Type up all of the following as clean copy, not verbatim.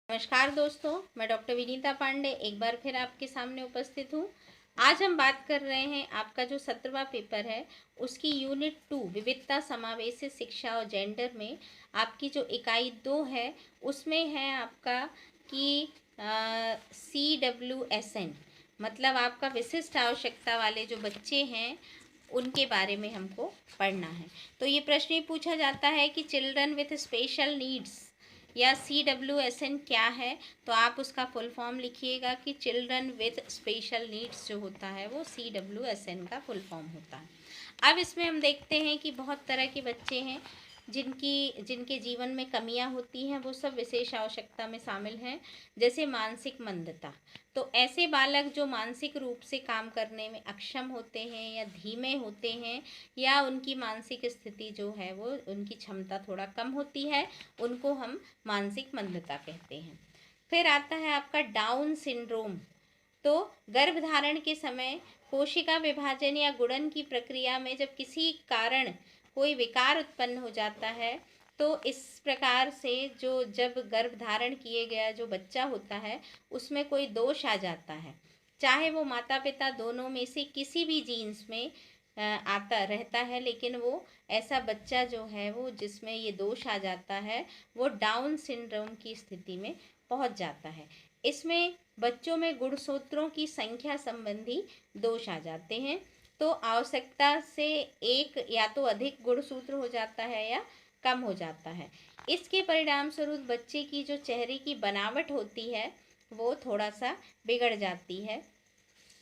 नमस्कार दोस्तों, मैं डॉक्टर विनीता पांडे एक बार फिर आपके सामने उपस्थित हूँ। आज हम बात कर रहे हैं आपका जो 17वां पेपर है उसकी यूनिट 2 विविधता समावेशी शिक्षा और जेंडर में आपकी जो इकाई 2 है उसमें है आपका कि CWSN मतलब आपका विशिष्ट आवश्यकता वाले जो बच्चे हैं उनके बारे में हमको पढ़ना है। तो ये प्रश्न ये पूछा जाता है कि चिल्ड्रन विथ स्पेशल नीड्स या CWSN क्या है, तो आप उसका फुल फॉर्म लिखिएगा कि चिल्ड्रन विथ स्पेशल नीड्स जो होता है वो CWSN का फुल फॉर्म होता है। अब इसमें हम देखते हैं कि बहुत तरह के बच्चे हैं जिनके जीवन में कमियां होती हैं, वो सब विशेष आवश्यकता में शामिल हैं। जैसे मानसिक मंदता, तो ऐसे बालक जो मानसिक रूप से काम करने में अक्षम होते हैं या धीमे होते हैं या उनकी मानसिक स्थिति जो है वो उनकी क्षमता थोड़ा कम होती है, उनको हम मानसिक मंदता कहते हैं। फिर आता है आपका डाउन सिंड्रोम। तो गर्भधारण के समय कोशिका विभाजन या गुणन की प्रक्रिया में जब किसी कारण कोई विकार उत्पन्न हो जाता है, तो इस प्रकार से जब गर्भधारण किए गया जो बच्चा होता है उसमें कोई दोष आ जाता है, चाहे वो माता पिता दोनों में से किसी भी जीन्स में आता रहता है, लेकिन वो ऐसा बच्चा जो है वो जिसमें ये दोष आ जाता है वो डाउन सिंड्रोम की स्थिति में पहुंच जाता है। इसमें बच्चों में गुणसूत्रों की संख्या संबंधी दोष आ जाते हैं, तो आवश्यकता से एक या तो अधिक गुणसूत्र हो जाता है या कम हो जाता है। इसके परिणाम स्वरूप बच्चे की जो चेहरे की बनावट होती है वो थोड़ा सा बिगड़ जाती है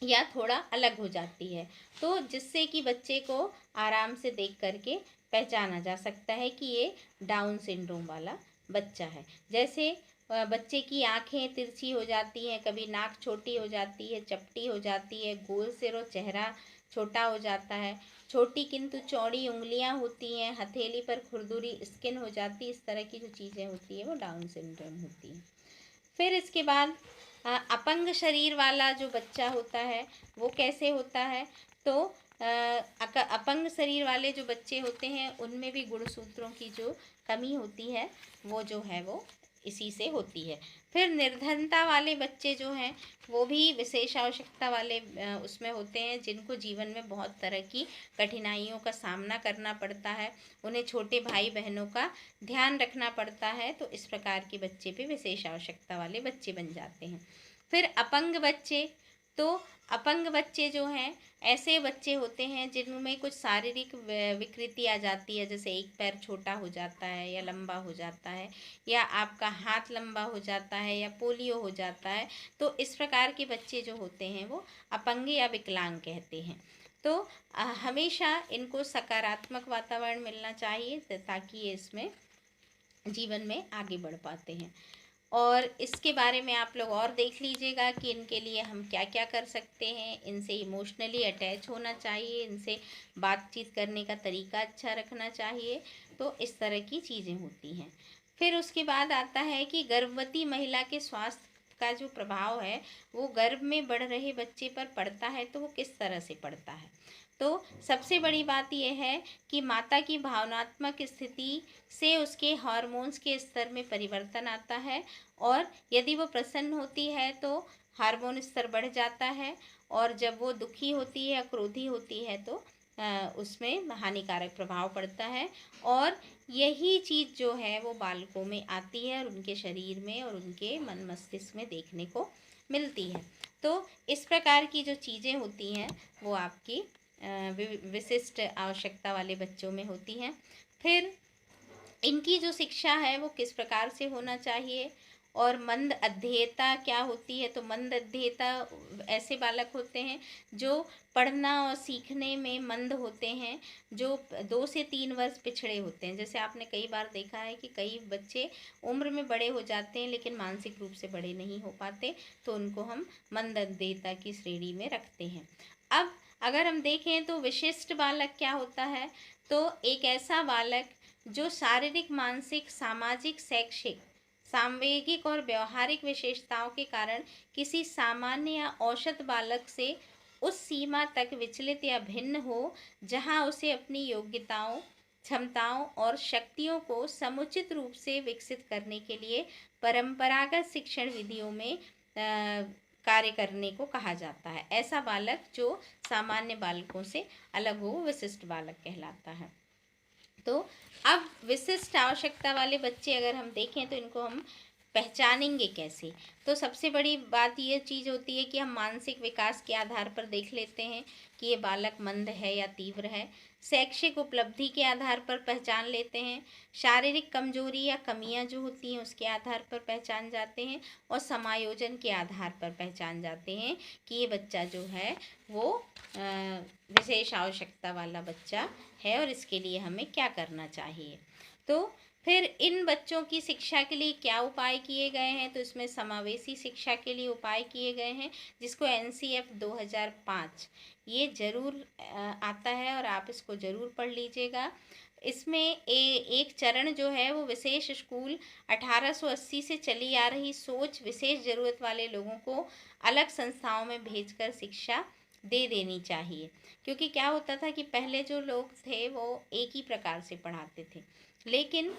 या थोड़ा अलग हो जाती है, तो जिससे कि बच्चे को आराम से देख करके पहचाना जा सकता है कि ये डाउन सिंड्रोम वाला बच्चा है। जैसे बच्चे की आंखें तिरछी हो जाती हैं, कभी नाक छोटी हो जाती है, चपटी हो जाती है, गोल सिर और चेहरा छोटा हो जाता है, छोटी किंतु चौड़ी उंगलियां होती हैं, हथेली पर खुरदुरी स्किन हो जाती है। इस तरह की जो चीज़ें होती है वो डाउन सिंड्रोम होती हैं। फिर इसके बाद अपंग शरीर वाला जो बच्चा होता है वो कैसे होता है, तो अपंग शरीर वाले जो बच्चे होते हैं उनमें भी गुणसूत्रों की जो कमी होती है वो जो है वो इसी से होती है। फिर निर्धनता वाले बच्चे जो हैं वो भी विशेष आवश्यकता वाले उसमें होते हैं, जिनको जीवन में बहुत तरह की कठिनाइयों का सामना करना पड़ता है, उन्हें छोटे भाई बहनों का ध्यान रखना पड़ता है, तो इस प्रकार के बच्चे भी विशेष आवश्यकता वाले बच्चे बन जाते हैं। फिर अपंग बच्चे, तो अपंग बच्चे जो हैं ऐसे बच्चे होते हैं जिनमें कुछ शारीरिक विकृति आ जाती है, जैसे एक पैर छोटा हो जाता है या लंबा हो जाता है, या आपका हाथ लंबा हो जाता है, या पोलियो हो जाता है। तो इस प्रकार के बच्चे जो होते हैं वो अपंग या विकलांग कहते हैं। तो हमेशा इनको सकारात्मक वातावरण मिलना चाहिए ताकि ये इसमें जीवन में आगे बढ़ पाते हैं। और इसके बारे में आप लोग और देख लीजिएगा कि इनके लिए हम क्या क्या कर सकते हैं। इनसे इमोशनली अटैच होना चाहिए, इनसे बातचीत करने का तरीका अच्छा रखना चाहिए, तो इस तरह की चीज़ें होती हैं। फिर उसके बाद आता है कि गर्भवती महिला के स्वास्थ्य का जो प्रभाव है वो गर्भ में बढ़ रहे बच्चे पर पड़ता है, तो वो किस तरह से पड़ता है। तो सबसे बड़ी बात यह है कि माता की भावनात्मक स्थिति से उसके हार्मोन्स के स्तर में परिवर्तन आता है, और यदि वो प्रसन्न होती है तो हार्मोन स्तर बढ़ जाता है, और जब वो दुखी होती है या क्रोधी होती है तो उसमें हानिकारक प्रभाव पड़ता है। और यही चीज़ जो है वो बालकों में आती है और उनके शरीर में और उनके मन मस्तिष्क में देखने को मिलती है। तो इस प्रकार की जो चीज़ें होती हैं वो आपकी विशिष्ट आवश्यकता वाले बच्चों में होती हैं। फिर इनकी जो शिक्षा है वो किस प्रकार से होना चाहिए, और मंद अध्येयता क्या होती है। तो मंद अध्येयता ऐसे बालक होते हैं जो पढ़ना और सीखने में मंद होते हैं, जो 2 से 3 वर्ष पिछड़े होते हैं। जैसे आपने कई बार देखा है कि कई बच्चे उम्र में बड़े हो जाते हैं लेकिन मानसिक रूप से बड़े नहीं हो पाते, तो उनको हम मंद अध्येयता की श्रेणी में रखते हैं। अब अगर हम देखें तो विशिष्ट बालक क्या होता है, तो एक ऐसा बालक जो शारीरिक, मानसिक, सामाजिक, शैक्षिक, सांवेगिक और व्यवहारिक विशेषताओं के कारण किसी सामान्य या औसत बालक से उस सीमा तक विचलित या भिन्न हो जहां उसे अपनी योग्यताओं, क्षमताओं और शक्तियों को समुचित रूप से विकसित करने के लिए परंपरागत शिक्षण विधियों में कार्य करने को कहा जाता है। ऐसा बालक जो सामान्य बालकों से अलग हो विशिष्ट बालक कहलाता है। तो अब विशिष्ट आवश्यकता वाले बच्चे अगर हम देखें तो इनको हम पहचानेंगे कैसे? तो सबसे बड़ी बात ये चीज़ होती है कि हम मानसिक विकास के आधार पर देख लेते हैं कि ये बालक मंद है या तीव्र है। शैक्षिक उपलब्धि के आधार पर पहचान लेते हैं। शारीरिक कमजोरी या कमियां जो होती हैं उसके आधार पर पहचान जाते हैं। और समायोजन के आधार पर पहचान जाते हैं कि ये बच्चा जो है वो विशेष आवश्यकता वाला बच्चा है और इसके लिए हमें क्या करना चाहिए। तो फिर इन बच्चों की शिक्षा के लिए क्या उपाय किए गए हैं? तो इसमें समावेशी शिक्षा के लिए उपाय किए गए हैं, जिसको NCF 2005 ये ज़रूर आता है और आप इसको ज़रूर पढ़ लीजिएगा। इसमें एक चरण जो है वो विशेष स्कूल 1880 से चली आ रही सोच विशेष ज़रूरत वाले लोगों को अलग संस्थाओं में भेजकर शिक्षा दे देनी चाहिए। क्योंकि क्या होता था कि पहले जो लोग थे वो एक ही प्रकार से पढ़ाते थे, लेकिन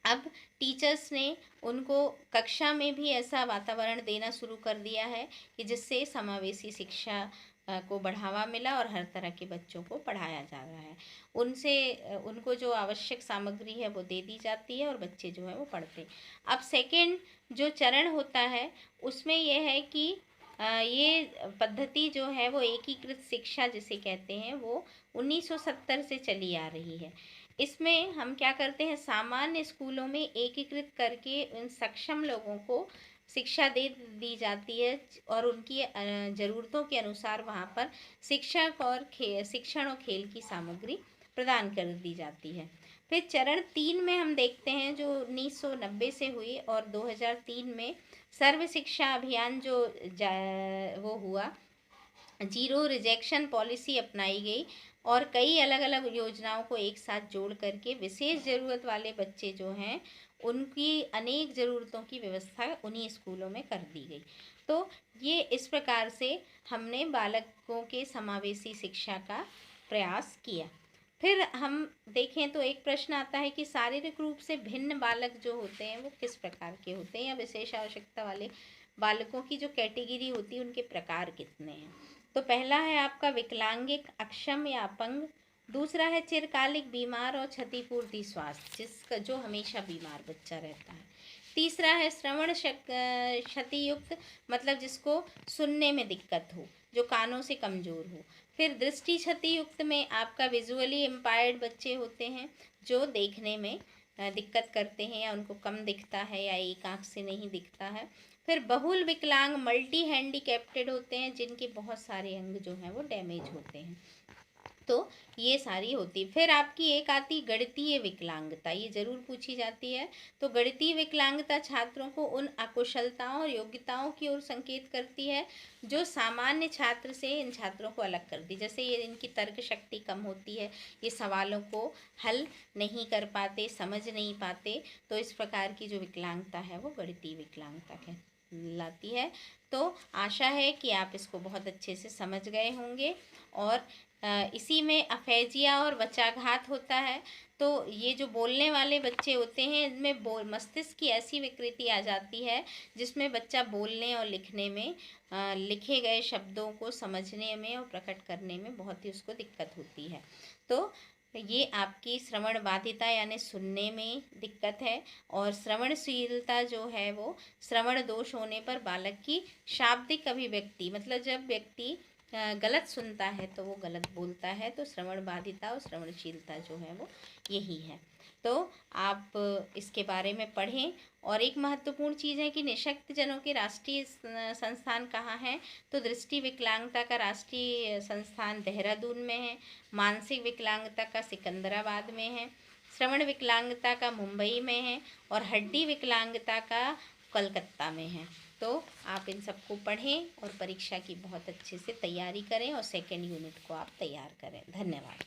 अब टीचर्स ने उनको कक्षा में भी ऐसा वातावरण देना शुरू कर दिया है कि जिससे समावेशी शिक्षा को बढ़ावा मिला और हर तरह के बच्चों को पढ़ाया जा रहा है। उनको जो आवश्यक सामग्री है वो दे दी जाती है और बच्चे जो है वो पढ़ते हैं। अब सेकेंड जो चरण होता है उसमें यह है कि ये पद्धति जो है वो एकीकृत शिक्षा जिसे कहते हैं वो 1970 से चली आ रही है। इसमें हम क्या करते हैं, सामान्य स्कूलों में एकीकृत करके उन सक्षम लोगों को शिक्षा दे दी जाती है और उनकी ज़रूरतों के अनुसार वहाँ पर शिक्षण और खेल की सामग्री प्रदान कर दी जाती है। फिर चरण 3 में हम देखते हैं जो 1990 से हुई और 2003 में सर्व शिक्षा अभियान जो वो हुआ, जीरो रिजेक्शन पॉलिसी अपनाई गई और कई अलग अलग योजनाओं को एक साथ जोड़ करके विशेष ज़रूरत वाले बच्चे जो हैं उनकी अनेक ज़रूरतों की व्यवस्था उन्हीं स्कूलों में कर दी गई। तो ये इस प्रकार से हमने बालकों के समावेशी शिक्षा का प्रयास किया। फिर हम देखें तो एक प्रश्न आता है कि शारीरिक रूप से भिन्न बालक जो होते हैं वो किस प्रकार के होते हैं या विशेष आवश्यकता वाले बालकों की जो कैटेगरी होती है उनके प्रकार कितने हैं। तो पहला है आपका विकलांगिक, अक्षम या अपंग। दूसरा है चिरकालिक बीमार और क्षतिपूर्ति स्वास्थ्य, जिसका जो हमेशा बीमार बच्चा रहता है। तीसरा है श्रवण क्षतियुक्त, मतलब जिसको सुनने में दिक्कत हो, जो कानों से कमज़ोर हो। फिर दृष्टि क्षतियुक्त में आपका विजुअली इम्पायर्ड बच्चे होते हैं जो देखने में दिक्कत करते हैं या उनको कम दिखता है या एक आँख से नहीं दिखता है। फिर बहुल विकलांग मल्टी हैंडीकैप्टेड होते हैं जिनके बहुत सारे अंग जो हैं वो डैमेज होते हैं। तो ये सारी होती है। फिर आपकी एक आती गणितीय विकलांगता, ये ज़रूर पूछी जाती है। तो गणितीय विकलांगता छात्रों को उन अकुशलताओं और योग्यताओं की ओर संकेत करती है जो सामान्य छात्र से इन छात्रों को अलग करती है। जैसे ये इनकी तर्क शक्ति कम होती है, ये सवालों को हल नहीं कर पाते, समझ नहीं पाते। तो इस प्रकार की जो विकलांगता है वो गणितीय विकलांगता कहलाती है। तो आशा है कि आप इसको बहुत अच्छे से समझ गए होंगे। और इसी में अफेजिया और बचाघात होता है। तो ये जो बोलने वाले बच्चे होते हैं इनमें मस्तिष्क की ऐसी विकृति आ जाती है जिसमें बच्चा बोलने और लिखने में लिखे गए शब्दों को समझने में और प्रकट करने में बहुत ही उसको दिक्कत होती है। तो ये आपकी श्रवण बाधिता यानी सुनने में दिक्कत है। और श्रवणशीलता जो है वो श्रवण दोष होने पर बालक की शाब्दिक अभिव्यक्ति, मतलब जब व्यक्ति गलत सुनता है तो वो गलत बोलता है। तो श्रवण बाधिता और श्रवणशीलता जो है वो यही है। तो आप इसके बारे में पढ़ें। और एक महत्वपूर्ण चीज़ है कि निःशक्त जनों के राष्ट्रीय संस्थान कहाँ है, तो दृष्टि विकलांगता का राष्ट्रीय संस्थान देहरादून में है, मानसिक विकलांगता का सिकंदराबाद में है, श्रवण विकलांगता का मुंबई में है और हड्डी विकलांगता का कलकत्ता में है। तो आप इन सबको पढ़ें और परीक्षा की बहुत अच्छे से तैयारी करें और सेकेंड यूनिट को आप तैयार करें। धन्यवाद।